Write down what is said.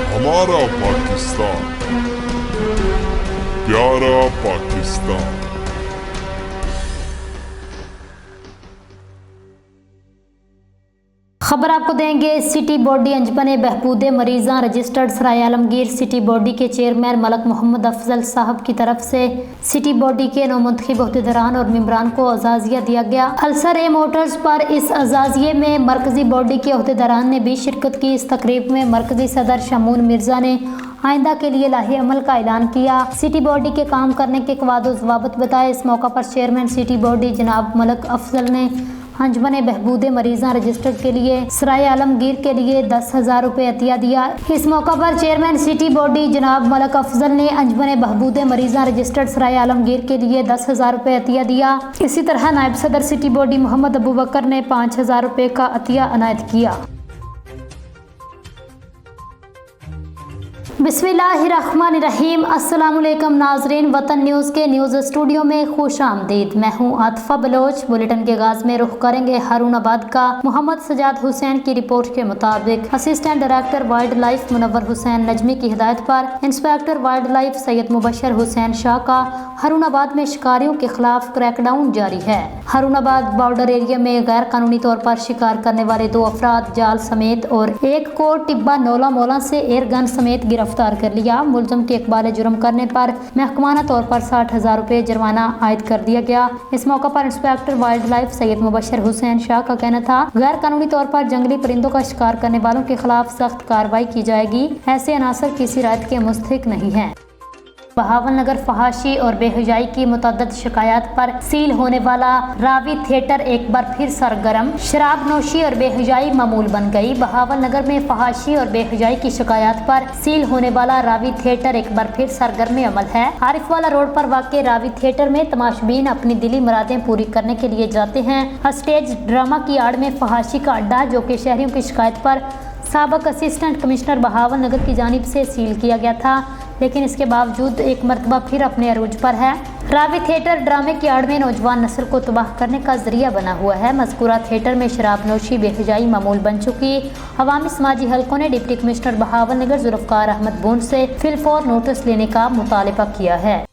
हमारा पाकिस्तान, प्यारा पाकिस्तान। खबर आपको देंगे। सिटी बॉडी अंजमन बहबूद मरीज़ां रजिस्टर्ड सराय आलमगीर सिटी बॉडी के चेयरमैन मलक मोहम्मद अफजल साहब की तरफ से सिटी बॉडी के नौमुंतखब अहदेदारान और मेंबरान को अजाजिया दिया गया। अल्सर ए मोटर्स पर इस अजाजिये में मरकजी बॉडी के अहदेदारान ने भी शिरकत की। इस तकरीब में मरकजी सदर शमून मिर्जा ने आइंदा के लिए लाहे अमल का ऐलान किया। सिटी बॉडी के काम करने के कवायद ज़वाबित बताए। इस मौका पर चेयरमैन सिटी बॉडी जनाब मलक अफजल ने अंजमन बहबूद मरीज़ां रजिस्टर्ड के लिए सराय आलमगीर के लिए 10,000 रुपये अतिया दिया। इस मौका पर चेयरमैन सिटी बॉडी जनाब मलक अफजल ने अंजमन बहबूद मरीज़ां रजिस्टर्ड सराय आलमगीर के लिए 10,000 रुपये अतिया दिया। इसी तरह नायब सदर सिटी बॉडी मोहम्मद अबू बकर ने 5,000 रुपये का अतिया अनायत किया। बिस्मिल्लाहिर्रहमानिर्रहीम। अस्सलामुअलैकुम नाजरीन, वतन न्यूज़ के न्यूज़ स्टूडियो में खुश आमदीद। मैं हूँ आतिफा बलोच। बुलेटिन के आगाज़ में रुख करेंगे हारूनाबाद का। मोहम्मद सजाद हुसैन की रिपोर्ट के मुताबिक assistant director wild life Munawwar Hussain Najmi की हिदायत पर inspector wild life Syed Mubashar Hussain Shah का हारूनाबाद में शिकारियों के खिलाफ क्रैकडाउन जारी है। हारूनाबाद बॉर्डर एरिया में गैर कानूनी तौर पर शिकार करने वाले 2 अफराद जाल समेत और एक को टिब्बा नौला मौला से एयरगन समेत गिरफ्तार कर लिया। मुलजम के इकबाल जुर्म करने पर महकमाना तौर पर 60,000 रुपये जुर्माना आयद कर दिया गया। इस मौका पर inspector wild life Syed Mubashar Hussain Shah का कहना था, गैर कानूनी तौर पर जंगली परिंदों का शिकार करने वालों के खिलाफ सख्त कार्रवाई की जाएगी। ऐसे अनासर किसी रायत के मुस्तहिक नहीं है। बहावलनगर फहाशी और बेहयाई की मुतअद्दिद शिकायत पर सील होने वाला रावी थिएटर एक बार फिर सरगर्म। शराब नोशी और बेहयाई मामूल बन गई। बहावलनगर में फहाशी और बेहयाई की शिकायत पर सील होने वाला रावी थिएटर एक बार फिर सरगर्म अमल है। आरिफवाला रोड पर वाक़े रावी थिएटर में तमाशबीन अपनी दिली मुरादें पूरी करने के लिए जाते हैं। स्टेज ड्रामा की आड़ में फहाशी का अड्डा, जो कि शहरियों की शिकायत पर साबिक असिस्टेंट कमिश्नर बहावलनगर की जानिब से सील किया गया था, लेकिन इसके बावजूद एक मरतबा फिर अपने अरूज पर है। रावी थिएटर ड्रामे की आड़ में नौजवान नस्ल को तबाह करने का जरिया बना हुआ है। मज़कूरा थिएटर में शराब नोशी बेहजाई मामूल बन चुकी। अवामी समाजी हलकों ने डिप्टी कमिश्नर बहावलनगर जुल्फ़कार अहमद बूंड से फिलफौर नोटिस लेने का मुतालबा किया है।